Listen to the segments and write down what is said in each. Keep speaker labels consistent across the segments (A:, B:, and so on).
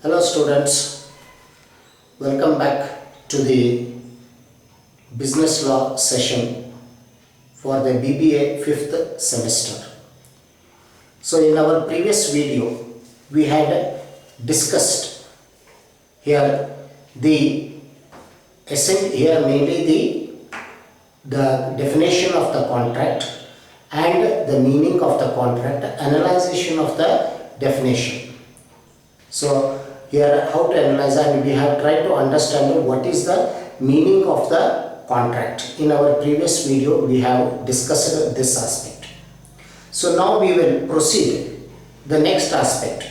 A: Hello students, welcome back to the business law session for the BBA 5th semester. So in our previous video we had discussed here mainly the definition of the contract and the meaning of the contract, analyzation of the definition. So here how to analyze, and we have tried to understand what is the meaning of the contract. In our previous video we have discussed this aspect. So now we will proceed the next aspect.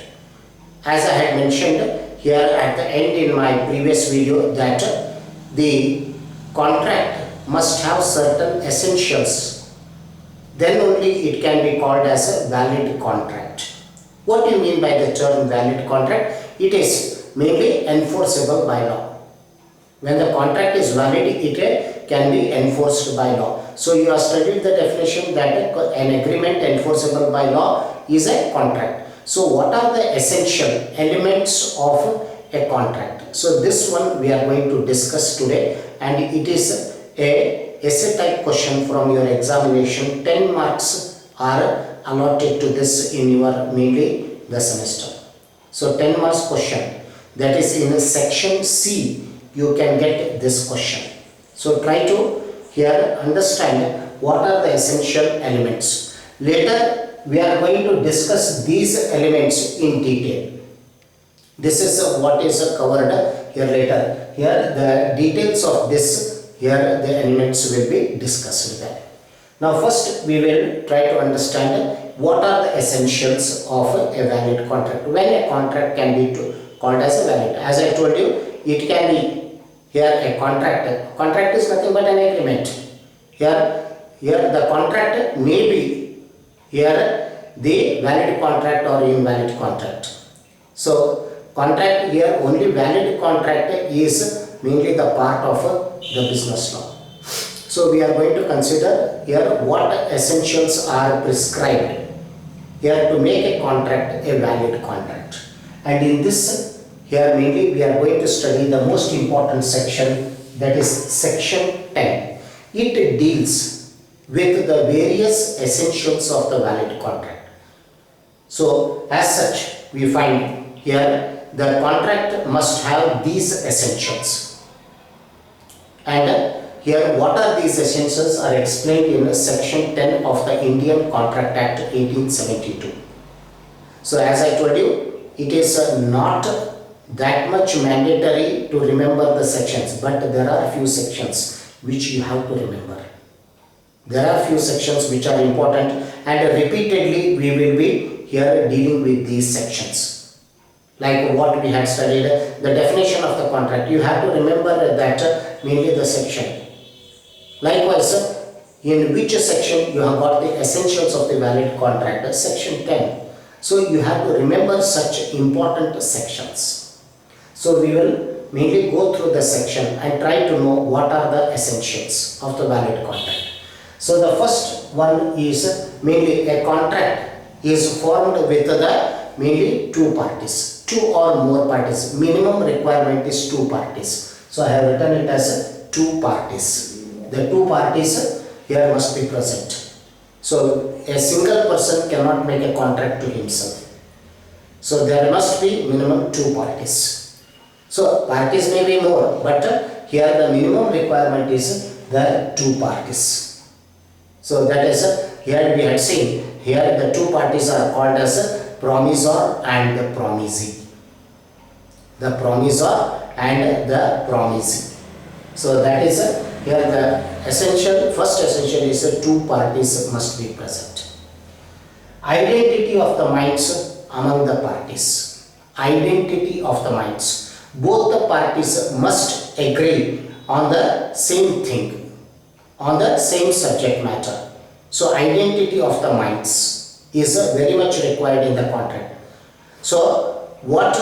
A: As I had mentioned here at the end in my previous video that the contract must have certain essentials, then only it can be called as a valid contract. What do you mean by the term valid contract? It is mainly enforceable by law. When the contract is valid, it can be enforced by law. So you have studied the definition that an agreement enforceable by law is a contract. So what are the essential elements of a contract? So this one we are going to discuss today, and it is a essay type question from your examination. 10 marks are allotted to this in your mainly the semester. So 10 marks question, that is in section C you can get this question. So try to here understand what are the essential elements. Later we are going to discuss these elements in detail. This is what is covered here later. Here the details of this, here the elements will be discussed there. Now first we will try to understand what are the essentials of a valid contract. When a contract can be called as a valid. As I told you, it can be here a contract. Contract is nothing but an agreement. Here the contract may be here the valid contract or invalid contract. So contract here, only valid contract is mainly the part of the business law. So we are going to consider here what essentials are prescribed here to make a contract a valid contract. And in this here mainly we are going to study the most important section, that is section 10. It deals with the various essentials of the valid contract. So as such we find here the contract must have these essentials. And here what are these essentials are explained in section 10 of the Indian Contract Act 1872. So as I told you, it is not that much mandatory to remember the sections, but there are few sections which you have to remember. There are few sections which are important, and repeatedly we will be here dealing with these sections. Like what we had studied, the definition of the contract, you have to remember that mainly the section. Likewise, in which section you have got the essentials of the valid contract, section 10. So you have to remember such important sections. So we will mainly go through the section and try to know what are the essentials of the valid contract. So the first one is mainly a contract is formed with the mainly two parties, two or more parties. Minimum requirement is two parties. So I have written it as two parties. The two parties here must be present. So a single person cannot make a contract to himself. So there must be minimum two parties. So parties may be more, but here the minimum requirement is the two parties. So that is here we had seen, here the two parties are called as promisor and the promisee. The promisor and the promisee. So that is here the first essential is two parties must be present. Identity of the minds among the parties. Identity of the minds. Both the parties must agree on the same thing, on the same subject matter. So identity of the minds is very much required in the contract. So what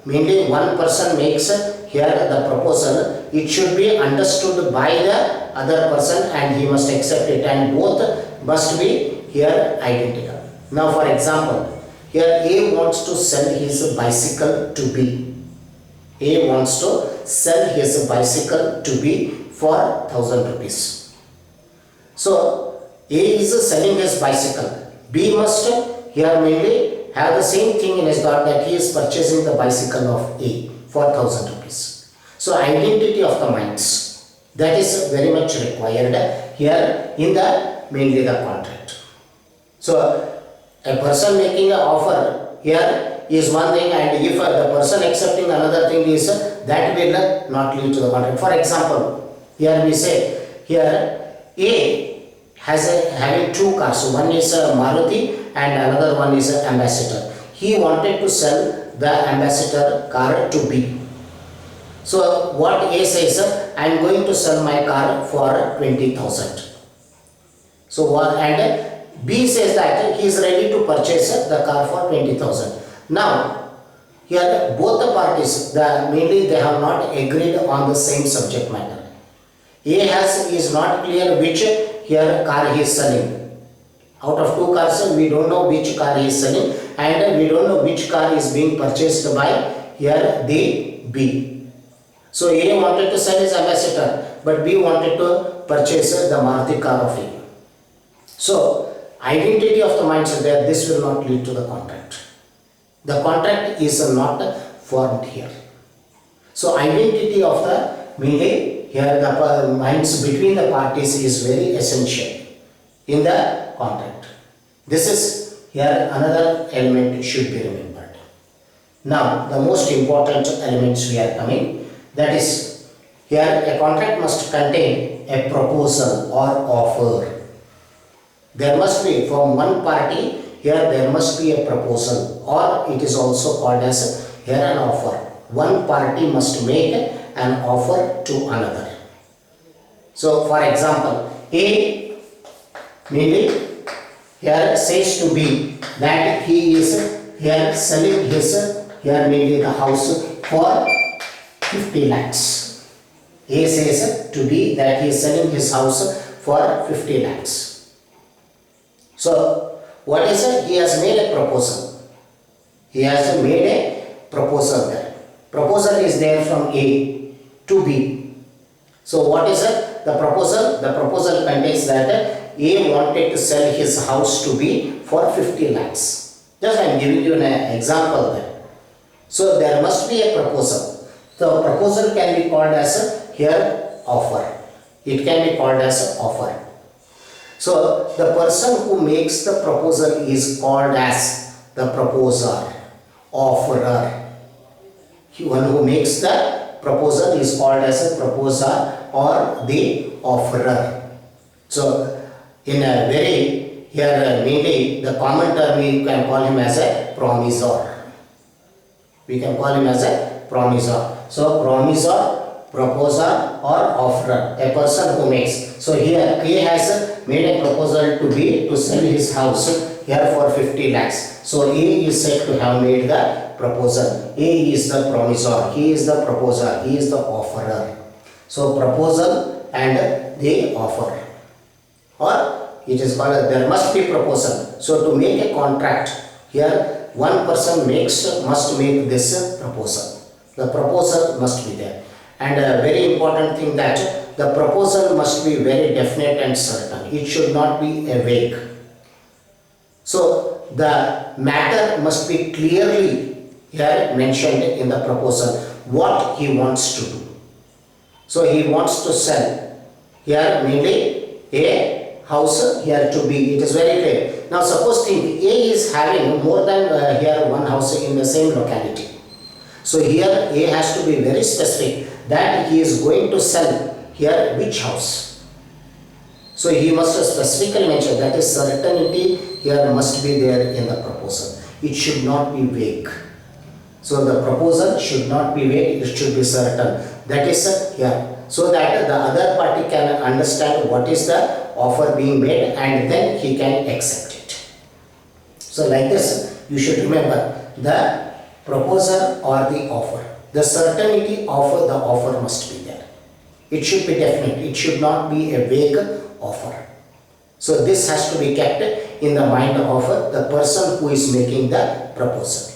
A: mainly one person makes here the proposal, it should be understood by the other person and he must accept it, and both must be here identical. Now for example, Here A wants to sell his bicycle to B. A wants to sell his bicycle to B for 1000 rupees. So A is selling his bicycle. B must here mainly have the same thing in his thought that he is purchasing the bicycle of A for 1000 rupees. So identity of the minds, that is very much required here in the mainly the contract. So a person making an offer here is one thing, and if the person accepting another thing is that will not lead to the contract. For example, here we say here A has having two cars. So one is a Maruti and another one is an Ambassador. He wanted to sell the Ambassador car to B. So what A says, I am going to sell my car for 20,000. So what, and B says that he is ready to purchase the car for 20,000. Now here both the parties, mainly they have not agreed on the same subject matter. A is not clear which here car he is selling. Out of two cars, we don't know which car he is selling, and we don't know which car is being purchased by here the B. So A wanted to sell his Ambassador, but B wanted to purchase the Maruti car of A. So identity of the minds are there, this will not lead to the contract. The contract is not formed here. So identity of the mainly here the minds between the parties is very essential in the contract. This is here another element should be remembered. Now the most important elements we are coming, that is here a contract must contain a proposal or offer. There must be from one party here there must be a proposal, or it is also called as here an offer. One party must make an offer to another. So for example, A mainly here says to B that he is here selling his here mainly the house for 50 lakhs. A says to B that he is selling his house for 50 lakhs. So what is it? He has made a proposal. He has made a proposal there. Proposal is there from A to B. So what is it? The proposal? The proposal contains that A wanted to sell his house to B for 50 lakhs. Just I am giving you an example there. So there must be a proposal. The proposal can be called as here offer. It can be called as offer. So the person who makes the proposal is called as the proposer, offerer. One who makes the proposal is called as a proposer or the offerer. So in a very here mainly the common term we can call him as a promisor. We can call him as a promisor. So promisor, proposer or offerer, a person who makes. So here A has made a proposal to B to sell his house here for 50 lakhs. So A is said to have made the proposal. A is the promisor, he is the proposer, he is the offerer. So proposal and the offer, or it is called there must be proposal. So to make a contract here one person must make this proposal. The proposal must be there. And a very important thing that the proposal must be very definite and certain. It should not be a vague. So the matter must be clearly here mentioned in the proposal what he wants to do. So he wants to sell here mainly a house here to B. It is very clear. Now suppose think A is having more than here one house in the same locality. So here A has to be very specific that he is going to sell here which house. So he must specifically mention, that is certainty here must be there in the proposal. It should not be vague. So the proposal should not be vague, it should be certain. That is here. So that the other party can understand what is the offer being made and then he can accept it. So like this, you should remember the proposal or the offer. The certainty of the offer must be there. It should be definite. It should not be a vague offer. So this has to be kept in the mind of the person who is making the proposal.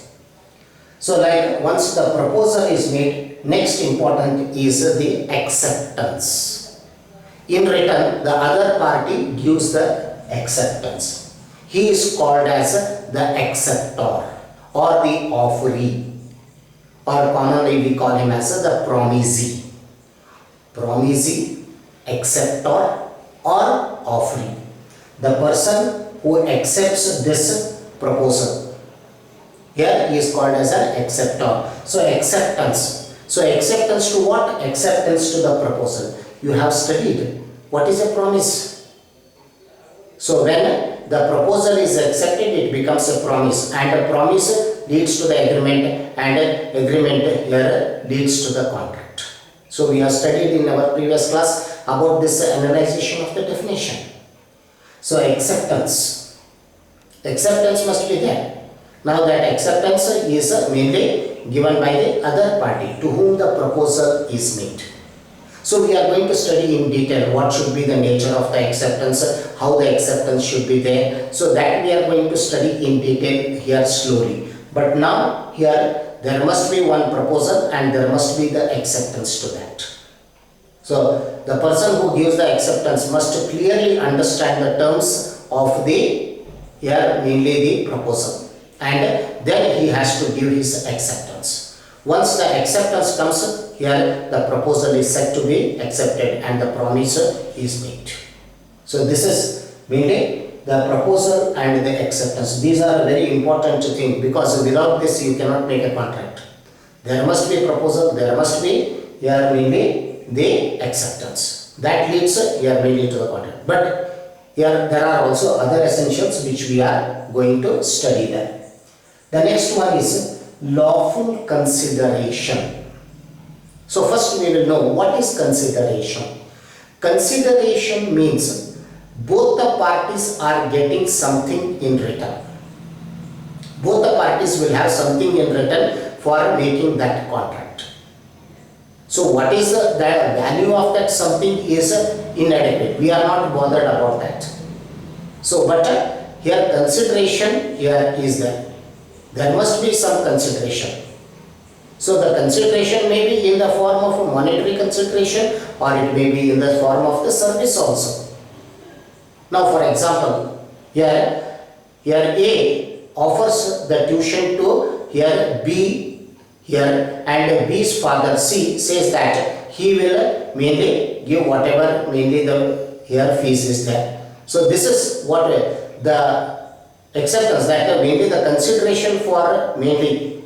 A: So like once the proposal is made, next important is the acceptance. In return, the other party gives the acceptance. He is called as the acceptor or the offeree, or commonly we call him as the promisee. Promisee, acceptor or offeree. The person who accepts this proposal, here he is called as an acceptor. So acceptance. So acceptance to what? Acceptance to the proposal. You have studied what is a promise. So when the proposal is accepted, it becomes a promise, and a promise leads to the agreement, and agreement here leads to the contract. So we have studied in our previous class about this analyzation of the definition. So acceptance must be there. Now that acceptance is mainly given by the other party to whom the proposal is made. So we are going to study in detail what should be the nature of the acceptance, how the acceptance should be there. So that we are going to study in detail here slowly. But now here there must be one proposal and there must be the acceptance to that. So the person who gives the acceptance must clearly understand the terms of the, here mainly the proposal, and then he has to give his acceptance. Once the acceptance comes, here the proposal is said to be accepted and the promise is made. So this is mainly the proposal and the acceptance. These are very important things, because without this you cannot make a contract. There must be a proposal, there must be here mainly the acceptance. That leads here mainly to the contract. But here there are also other essentials which we are going to study there. The next one is lawful consideration. So first we will know what is consideration. Consideration means both the parties are getting something in return. Both the parties will have something in return for making that contract. So what is the value of that something is inadequate. We are not bothered about that. So but here consideration here is there. There must be some consideration. So the consideration may be in the form of a monetary consideration, or it may be in the form of the service also. Now for example, here A offers the tuition to here B here, and B's father C says that he will mainly give whatever mainly the here fees is there. So this is what the acceptance, that mainly the consideration for mainly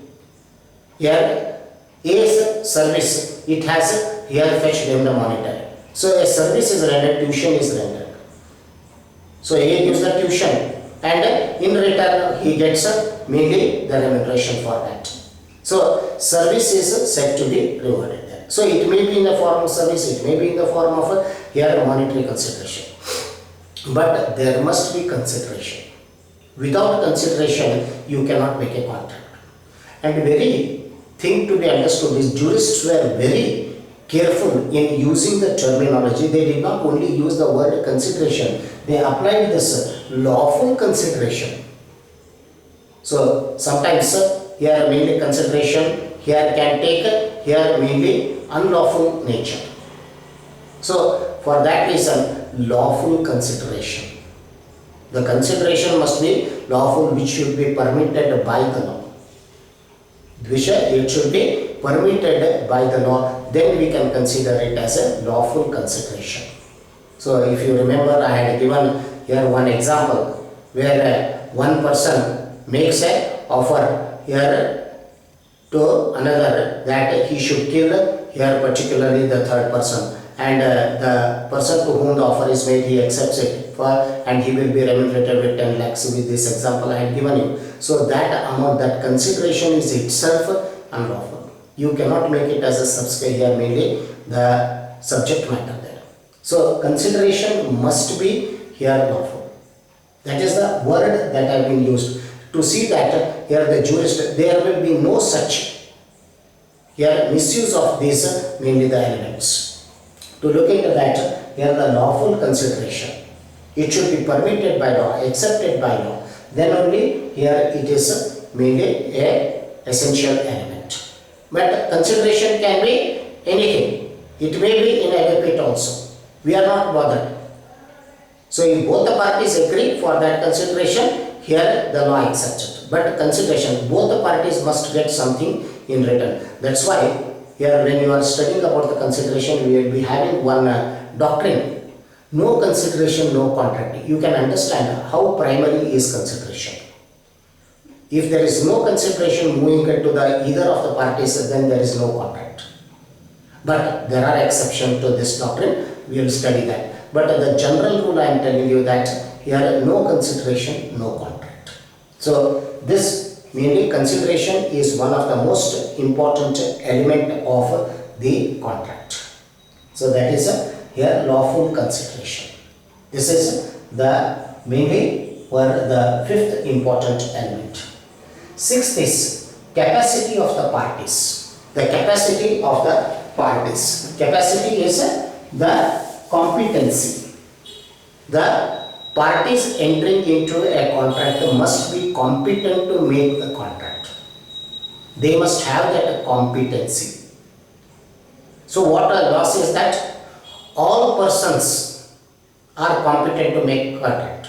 A: here A's service, it has here fetched him the monetary. So a service is rendered, tuition is rendered. So A gives the tuition and in return he gets mainly the remuneration for that. So service is said to be rewarded there. So it may be in the form of service, it may be in the form of here monetary consideration. But there must be consideration. Without consideration, you cannot make a contract. And very thing to be understood is jurists were very careful in using the terminology. They did not only use the word consideration, they applied this lawful consideration. So sometimes here mainly consideration here can take here mainly unlawful nature. So for that reason, lawful consideration. The consideration must be lawful, which should be permitted by the law. It should be permitted by the law, then we can consider it as a lawful consideration. So if you remember, I had given here one example where one person makes an offer here to another that he should kill here particularly the third person, and the person to whom the offer is made, he accepts it and he will be remunerated with 10 lakhs with this example I had given you. So that amount, that consideration is itself unlawful. You cannot make it as a subscribe here mainly the subject matter there. So consideration must be here lawful. That is the word that have been used to see that here the jurist, there will be no such here misuse of these mainly the elements. To look into that, here the lawful consideration. It should be permitted by law, accepted by law. Then only here it is mainly a essential element. But consideration can be anything. It may be inadequate also. We are not bothered. So if both the parties agree for that consideration, here the law accepts it. But consideration, both the parties must get something in return. That's why here when you are studying about the consideration, we will be having one doctrine. No consideration, no contract. You can understand how primary is consideration. If there is no consideration moving into either of the parties, then there is no contract. But there are exceptions to this doctrine. We will study that. But the general rule I am telling you that here no consideration, no contract. So this mainly consideration is one of the most important element of the contract. So that is here lawful consideration. This is the mainly for the fifth important element. Sixth is capacity of the parties. The capacity of the parties. Capacity is the competency. The parties entering into a contract must be competent to make the contract. They must have that competency. So what a law says that all persons are competent to make contract,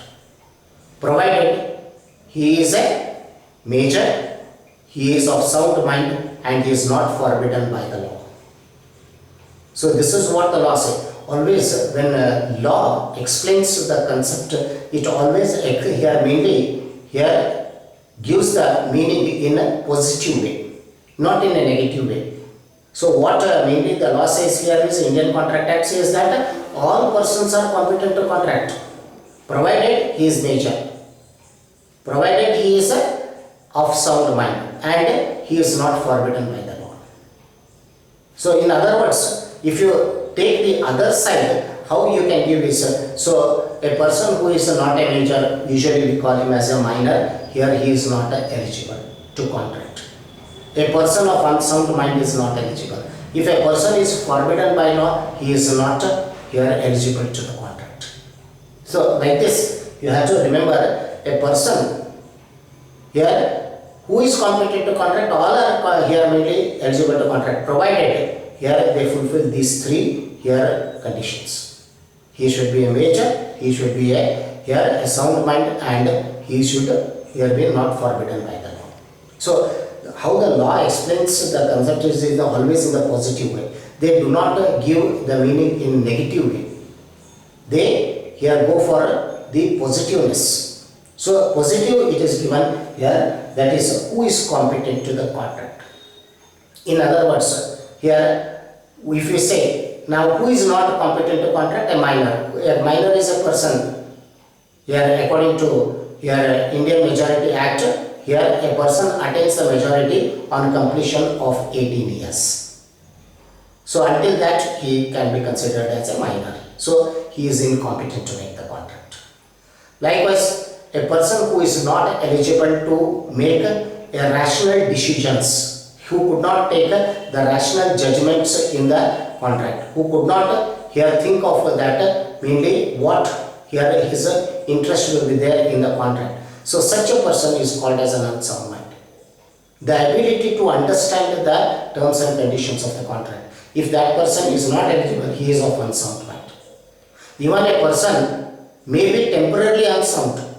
A: provided he is a major, he is of sound mind, and he is not forbidden by the law. So this is what the law says. Always when law explains the concept, it always here mainly here gives the meaning in a positive way, not in a negative way. So what mainly the law says here is Indian Contract Act says that all persons are competent to contract, provided he is major, provided he is of sound mind, and he is not forbidden by the law. So in other words, if you take the other side, how you can give is, so a person who is not a major, usually we call him as a minor, here he is not eligible to contract. A person of unsound mind is not eligible. If a person is forbidden by law, he is not here eligible to the contract. So like this, you have to remember a person here who is competent to contract, all are here mainly eligible to contract, provided here they fulfill these three here conditions. He should be a major, he should be here a sound mind, and he should here be not forbidden by the law. So how the law explains the concept is always in the positive way. They do not give the meaning in negative way. They here go for the positiveness. So positive it is given here, that is who is competent to the contract. In other words, here if we say now who is not competent to contract, a minor. A minor is a person here according to here Indian Majority Act, here a person attains the majority on completion of 18 years. So until that he can be considered as a minor. So he is incompetent to make the contract. Likewise, a person who is not eligible to make a rational decisions, who could not take the rational judgments in the contract, who could not here think of that mainly what here his interest will be there in the contract. So such a person is called as an unsound mind. The ability to understand the terms and conditions of the contract. If that person is not eligible, he is of unsound mind. Even a person may be temporarily unsound.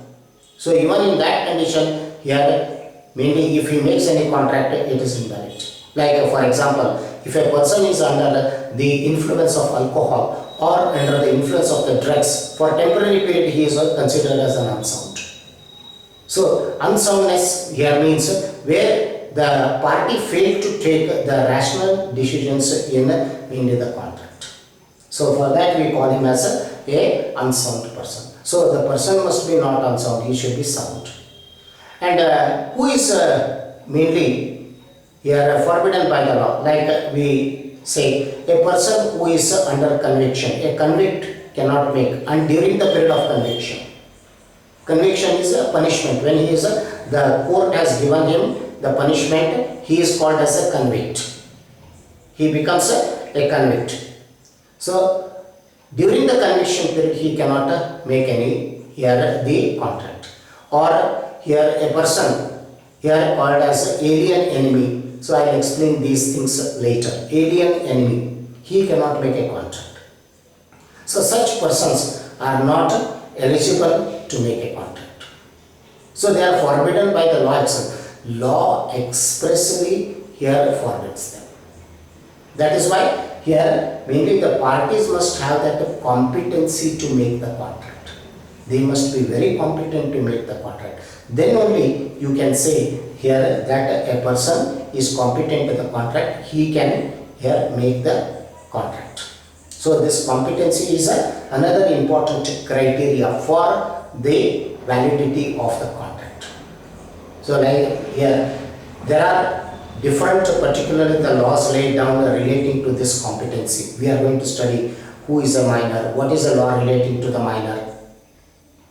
A: So even in that condition, here mainly if he makes any contract, it is invalid. Like for example, if a person is under the influence of alcohol or under the influence of the drugs, for temporary period he is considered as an unsound. So unsoundness here means where the party failed to take the rational decisions in mainly the contract. So for that we call him as a unsound person. So the person must be not unsound, he should be sound. And who is mainly here forbidden by the law? Like we say, a person who is under conviction, a convict cannot make, and during the period of conviction. Conviction is a punishment. When he is the court has given him the punishment, he is called as a convict. He becomes a convict. So During the conviction period, he cannot make any here the contract. Or here a person here called as alien enemy. So I will explain these things later. Alien enemy, he cannot make a contract. So such persons are not eligible to make a contract. So they are forbidden by the law itself. Law expressly here forbids them. That is why here mainly the parties must have that competency to make the contract. They must be very competent to make the contract. Then only you can say here that a person is competent to the contract, he can here make the contract. So this competency is another important criteria for the validity of the contract. So like here there are different, particularly the laws laid down relating to this competency. We are going to study who is a minor, what is the law relating to the minor.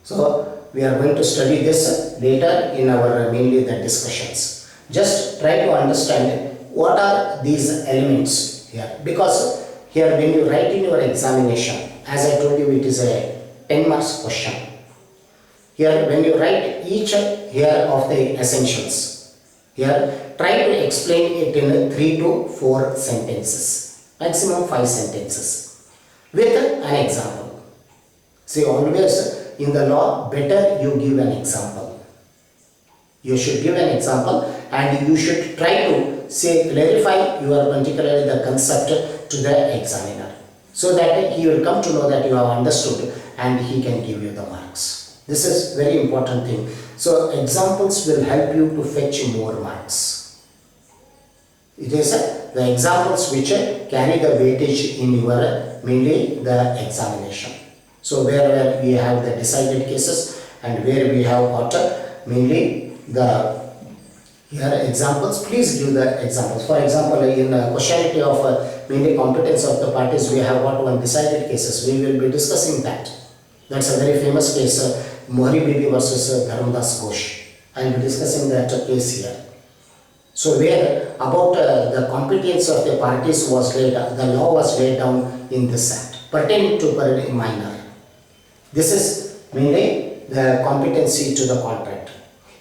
A: So we are going to study this later in our mainly the discussions. Just try to understand what are these elements here, because here when you write in your examination, as I told you, it is a 10 marks question. Here when you write each here of the essentials, here try to explain it in 3 to 4 sentences, maximum 5 sentences with an example. See, always in the law, better you give an example. You should give an example and you should try to say, clarify your particularly the concept to the examiner, so that he will come to know that you have understood and he can give you the marks. This is very important thing. So examples will help you to fetch more marks. It is the examples which carry the weightage in your mainly the examination. So where we have the decided cases and where we have got mainly the here examples, please give the examples. For example, in causality of mainly competence of the parties, we have got one decided cases. We will be discussing that. That's a very famous case, Mohri Bibi versus Dharmadas Ghosh. I will be discussing that case here. So where about the competence of the parties was laid, the law was laid down in this act pertaining to minor. This is mainly the competency to the contract.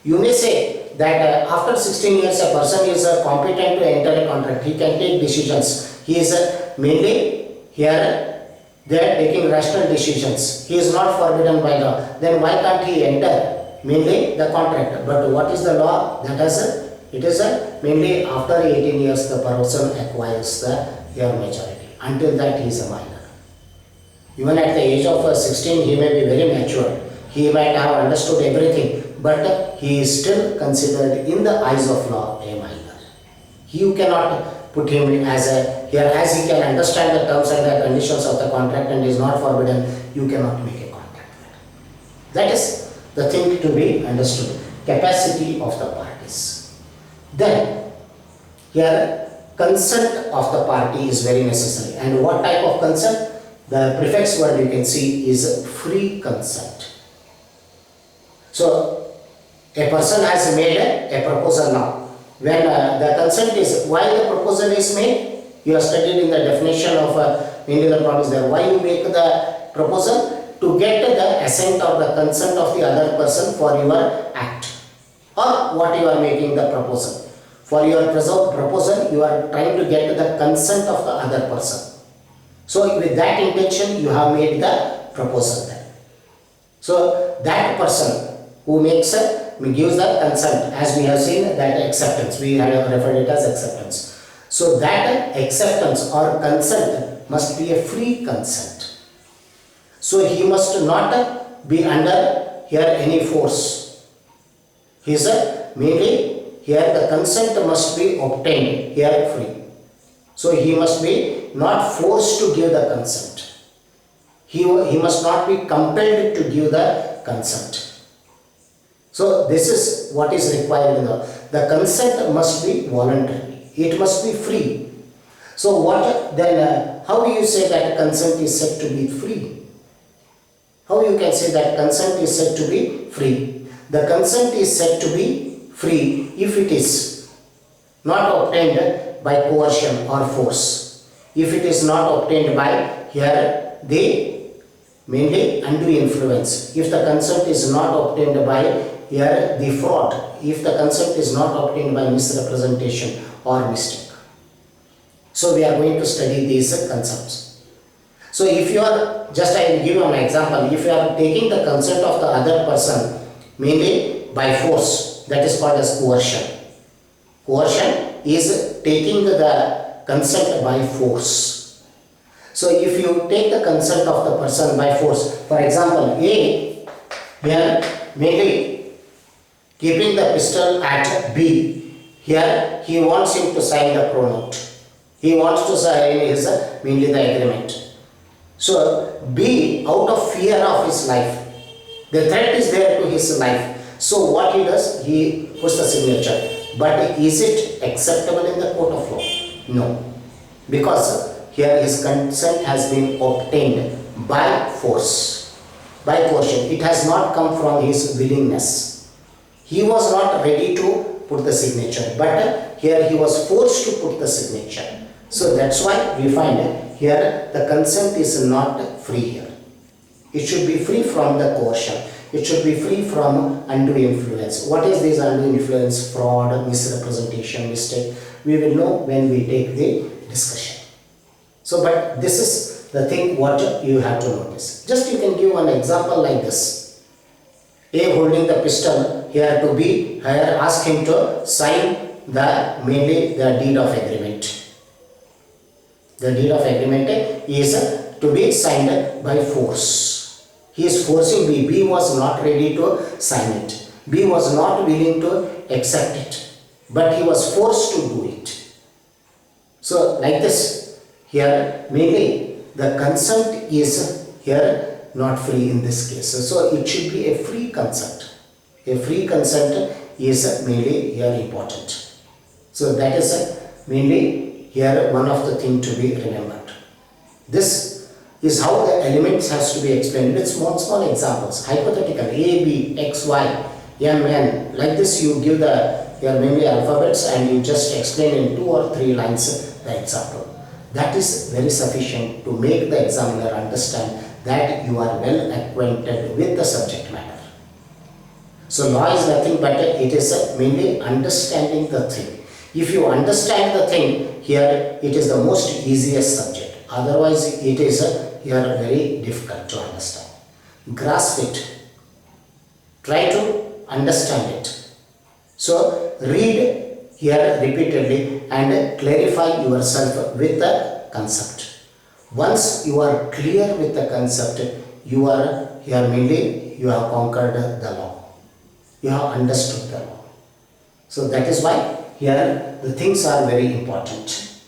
A: You may say that after 16 years a person is competent to enter a contract. He can take decisions. He is mainly here they are taking rational decisions. He is not forbidden by law. Then why can't he enter mainly the contract? But what is the law? That is it is mainly after 18 years the person acquires the your majority. Until that he is a minor. Even at the age of 16 he may be very mature. He might have understood everything, but he is still considered in the eyes of law a minor. You cannot put him as a here, as he can understand the terms and the conditions of the contract and is not forbidden, you cannot make a contract. That is the thing to be understood. Capacity of the parties. Then here consent of the party is very necessary. And what type of consent? The prefix word you can see is free consent. So a person has made a proposal now. When the consent is, why the proposal is made? You have studied in the definition of mainly the promise there. Why you make the proposal? To get the assent or the consent of the other person for your act or what you are making the proposal. For your proposal, you are trying to get the consent of the other person. So with that intention, you have made the proposal there. So that person who makes gives the consent, as we have seen that acceptance, we have referred it as acceptance. So that acceptance or consent must be a free consent. So he must not be under here any force. He is mainly here the consent must be obtained here free. So he must be not forced to give the consent. He must not be compelled to give the consent. So this is what is required in the consent must be voluntary. It must be free. So what then? How do you say that consent is said to be free? How you can say that consent is said to be free? The consent is said to be free if it is not obtained by coercion or force. If it is not obtained by here the mainly undue influence. If the consent is not obtained by here the fraud, if the consent is not obtained by misrepresentation or mistake. So we are going to study these concepts. So if you are, just I will give you an example, if you are taking the consent of the other person mainly by force, that is called as coercion. Coercion is taking the consent by force. So if you take the consent of the person by force, for example, A here mainly keeping the pistol at B, here he wants him to sign the pronote. He wants to sign his mainly the agreement. So B, out of fear of his life, the threat is there to his life. So what he does, he puts the signature. But is it acceptable in the court of law? No. Because here his consent has been obtained by force, by coercion. It has not come from his willingness. He was not ready to put the signature, but here he was forced to put the signature. So that's why we find here the consent is not free here. It should be free from the coercion. It should be free from undue influence. What is this undue influence? Fraud, misrepresentation, mistake. We will know when we take the discussion. So, but this is the thing what you have to notice. Just you can give one example like this. A holding the pistol here to B, here ask him to sign the mainly the deed of agreement. The deed of agreement is to be signed by force. He is forcing B. B was not ready to sign it. B was not willing to accept it. But he was forced to do it. So like this, here mainly the consent is here not free in this case. So it should be a free consent. A free consent is mainly here important. So that is mainly here one of the things to be remembered. This is how the elements has to be explained with small examples. Hypothetical A, B, X, Y, M, N. Like this you give your mainly alphabets and you just explain in 2 or 3 lines the example. That is very sufficient to make the examiner understand that you are well acquainted with the subject matter. So law is nothing but it is mainly understanding the thing. If you understand the thing, here it is the most easiest subject. Otherwise it is here very difficult to understand. Grasp it. Try to understand it. So read here repeatedly and clarify yourself with the concept. Once you are clear with the concept, you are here mainly you have conquered the law. You have understood the law. So that is why here the things are very important.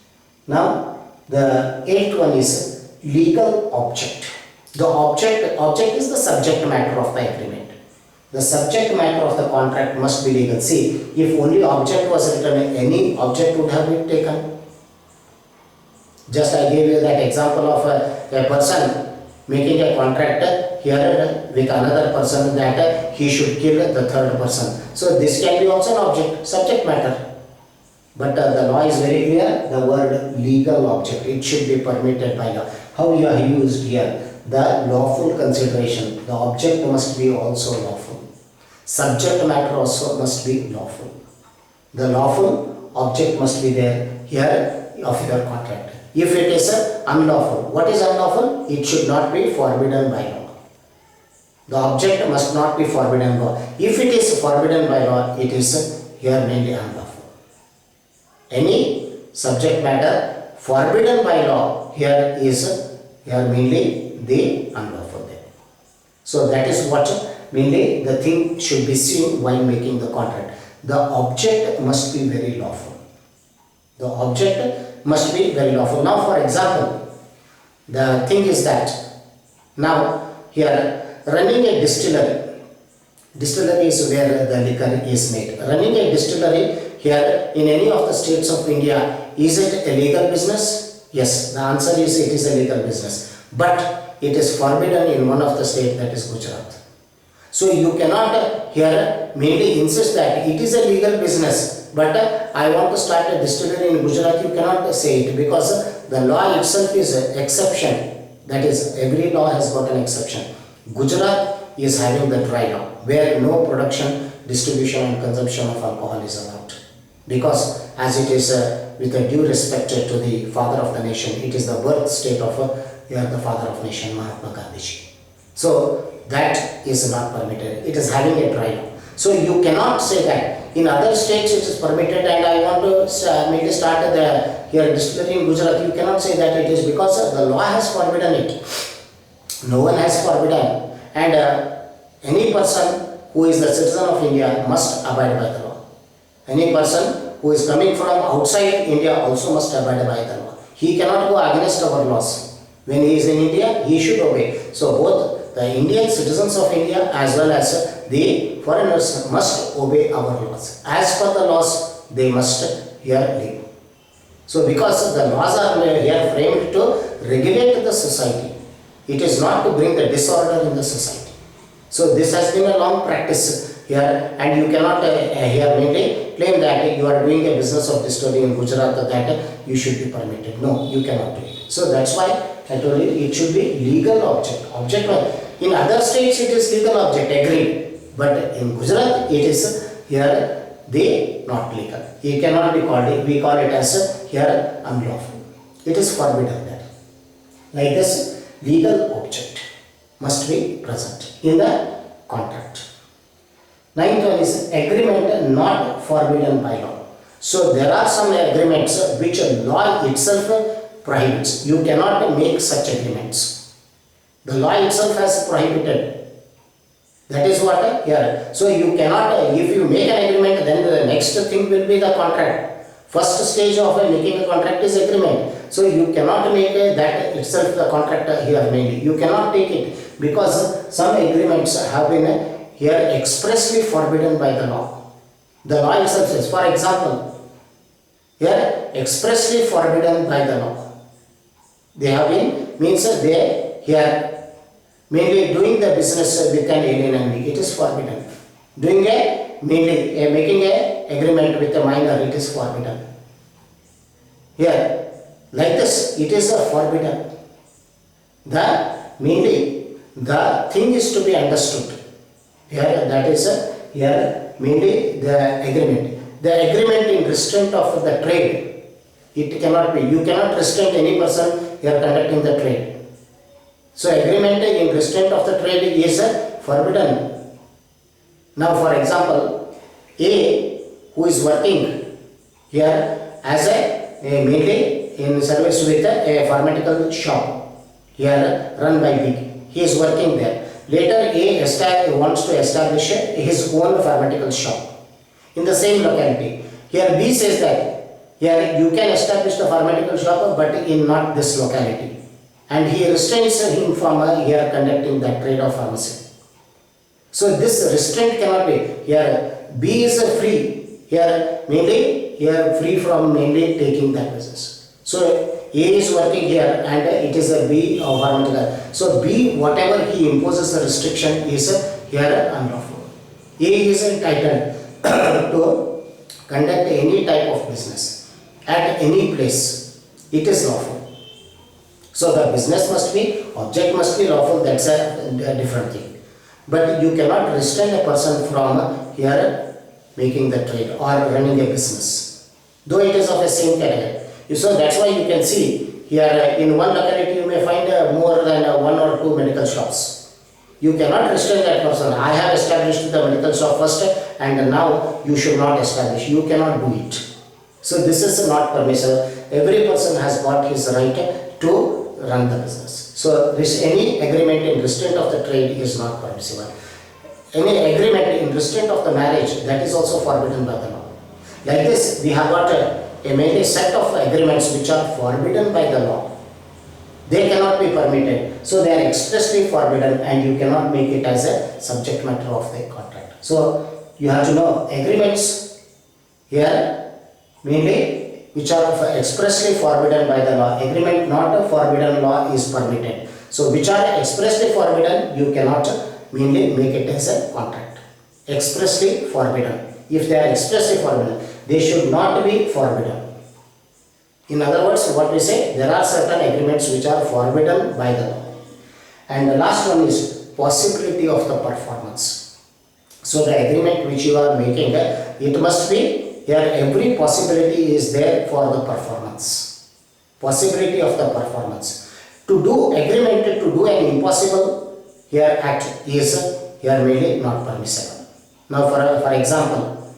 A: Now the 8th one is legal object. The object is the subject matter of the agreement. The subject matter of the contract must be legal. See, if only object was written, any object would have been taken. Just I gave you that example of a person making a contract here with another person that he should kill the third person. So this can be also an object, subject matter. But the law is very clear, the word legal object, it should be permitted by law. How you are used here? The lawful consideration, the object must be also lawful. Subject matter also must be lawful. The lawful object must be there here of your contract. If it is unlawful, what is unlawful? It should not be forbidden by law. The object must not be forbidden by law. If it is forbidden by law, it is here mainly unlawful. Any subject matter forbidden by law here is here mainly the unlawful there. So that is what mainly the thing should be seen while making the contract. The object must be very lawful. The object must be very lawful. Now for example, the thing is that now here running a distillery. Distillery is where the liquor is made. Running a distillery here in any of the states of India, is it a legal business? Yes, the answer is it is a legal business. But it is forbidden in one of the states, that is Gujarat. So you cannot here mainly insist that it is a legal business, but I want to start a distillery in Gujarat. You cannot say it because the law itself is an exception. That is, every law has got an exception. Gujarat is having the dry law, where no production, distribution and consumption of alcohol is allowed. Because as it is with a due respect to the father of the nation, it is the birth state of the father of nation, Mahatma Gandhi. So that is not permitted. It is having a dry law. So you cannot say that in other states it is permitted and I want to maybe start here distillery in Gujarat. You cannot say that it is because the law has forbidden it. No one has forbidden, and any person who is the citizen of India must abide by the law. Any person who is coming from outside India also must abide by the law. He cannot go against our laws. When he is in India, he should obey. So both the Indian citizens of India as well as the foreigners must obey our laws. As per the laws, they must here live. So because the laws are here framed to regulate the society, it is not to bring the disorder in the society. So this has been a long practice here, and you cannot here mainly claim that you are doing a business of distillery in Gujarat that you should be permitted. No, you cannot do it. So that's why I told you it should be legal object. In other states it is legal object, agreed. But in Gujarat it is here not legal. It cannot be called, we call it as here unlawful. It is forbidden there. Like this, legal object must be present in the contract. Ninth one is agreement not forbidden by law. So there are some agreements which law itself prohibits. You cannot make such agreements. The law itself has prohibited. That is what here. So you cannot, if you make an agreement, then the next thing will be the contract. First stage of making a contract is agreement. So you cannot make that itself the contract here mainly. You cannot take it because some agreements have been here expressly forbidden by the law. The law itself says, for example, here expressly forbidden by the law. They have been, means they here mainly doing the business with an alien enemy, it is forbidden. Doing mainly making a agreement with a minor, it is forbidden. Here, like this, it is forbidden. Mainly the thing is to be understood. Here, that is here mainly the agreement. The agreement in restraint of the trade, it cannot be. You cannot restrain any person here conducting the trade. So agreement in restraint of the trade is forbidden. Now for example, A who is working here as mainly in service with a pharmaceutical shop here run by B. He is working there. Later A wants to establish his own pharmaceutical shop in the same locality. Here B says that here you can establish the pharmaceutical shop but in not this locality. And he restrains him from here conducting that trade of pharmacy. So this restraint cannot be. Here B is free. Here mainly free from mainly taking that business. So A is working here and it is a B of pharmaceutical. So B, whatever he imposes the restriction is here unlawful. A is entitled to conduct any type of business at any place. It is lawful. So the business must be, object must be lawful, that's a different thing. But you cannot restrain a person from here making the trade or running a business, though it is of the same category. So that's why you can see here in one locality you may find more than one or two medical shops. You cannot restrain that person. I have established the medical shop first and now you should not establish. You cannot do it. So this is not permissible. Every person has got his right to run the business. So any agreement in restraint of the trade is not permissible. Any agreement in restraint of the marriage, that is also forbidden by the law. Like this, we have got a mainly set of agreements which are forbidden by the law. They cannot be permitted. So they are expressly forbidden and you cannot make it as a subject matter of the contract. So you have to know agreements here mainly which are expressly forbidden by the law. Agreement not a forbidden law is permitted. So which are expressly forbidden, you cannot mainly make it as a contract. Expressly forbidden. If they are expressly forbidden, they should not be forbidden. In other words, what we say, there are certain agreements which are forbidden by the law. And the last one is possibility of the performance. So the agreement which you are making, it must be here every possibility is there for the performance. Possibility of the performance. To do agreement to do an impossible here act is here really not permissible. Now for example,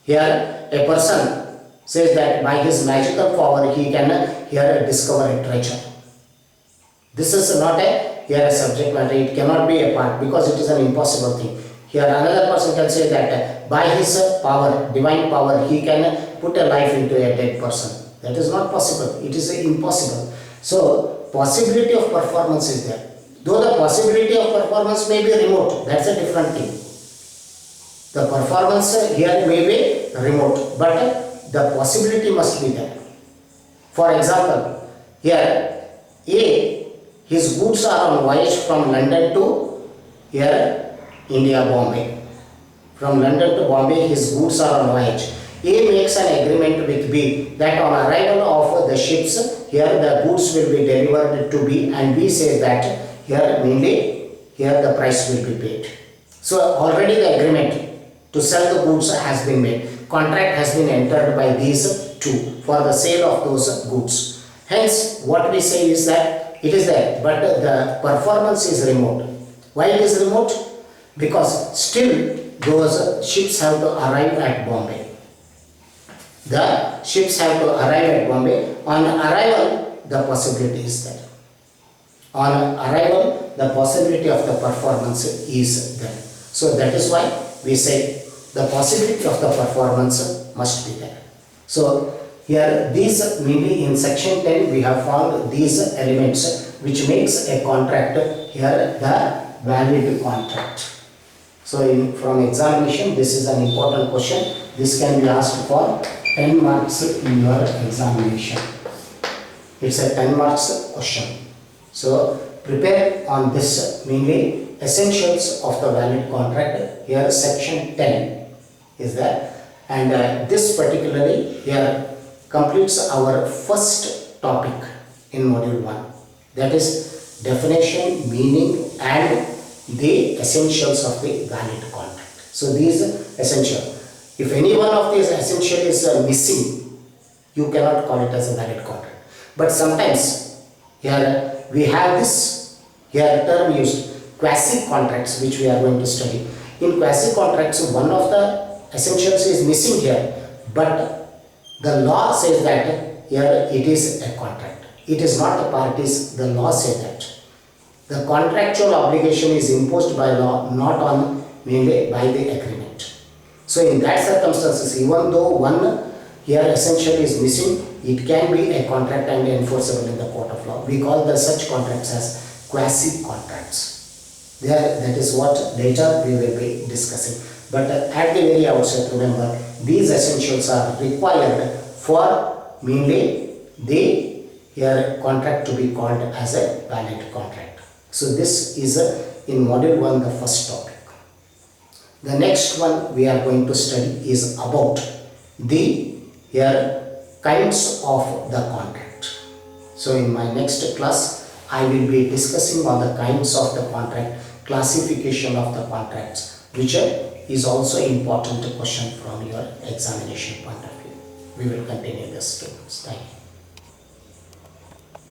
A: here a person says that by his magical power he can here discover a treasure. This is not a subject matter, it cannot be a part because it is an impossible thing. Here another person can say that by his power, divine power, he can put a life into a dead person. That is not possible, it is impossible. So possibility of performance is there. Though the possibility of performance may be remote, that's a different thing. The performance here may be remote, but the possibility must be there. For example, here A, his goods are on voyage from London to here India, Bombay. From London to Bombay, his goods are on voyage. A makes an agreement with B that on arrival of the ships, here the goods will be delivered to B, and B says that here mainly here the price will be paid. So already the agreement to sell the goods has been made. Contract has been entered by these two for the sale of those goods. Hence, what we say is that it is there, but the performance is remote. Why it is remote? Because still those ships have to arrive at Bombay. The ships have to arrive at Bombay. On arrival, the possibility is there. On arrival, the possibility of the performance is there. So that is why we say the possibility of the performance must be there. So here these mainly in section 10 we have found these elements which makes a contract here the valid contract. So from examination this is an important question. This can be asked for 10 marks in your examination. It's a 10 marks question. So prepare on this mainly essentials of the valid contract. Here section 10 is there, and this particularly here completes our first topic in module 1, that is definition, meaning and the essentials of the valid contract. So these essential, if any one of these essential is missing, you cannot call it as a valid contract. But sometimes here we have this here term used, quasi contracts, which we are going to study. In quasi contracts, one of the essentials is missing here, but the law says that here it is a contract. It is not the parties, the law says that. The contractual obligation is imposed by law, not on mainly by the agreement. So in that circumstances, even though one here essential is missing, it can be a contract and enforceable in the court of law. We call the such contracts as quasi contracts. That is what later we will be discussing. But at the very outset, remember, these essentials are required for mainly the here contract to be called as a valid contract. So this is in module 1 the first topic. The next one we are going to study is about the here kinds of the contract. So in my next class, I will be discussing on the kinds of the contract, classification of the contracts, which is also important question from your examination point of view. We will continue this, students. Thank you.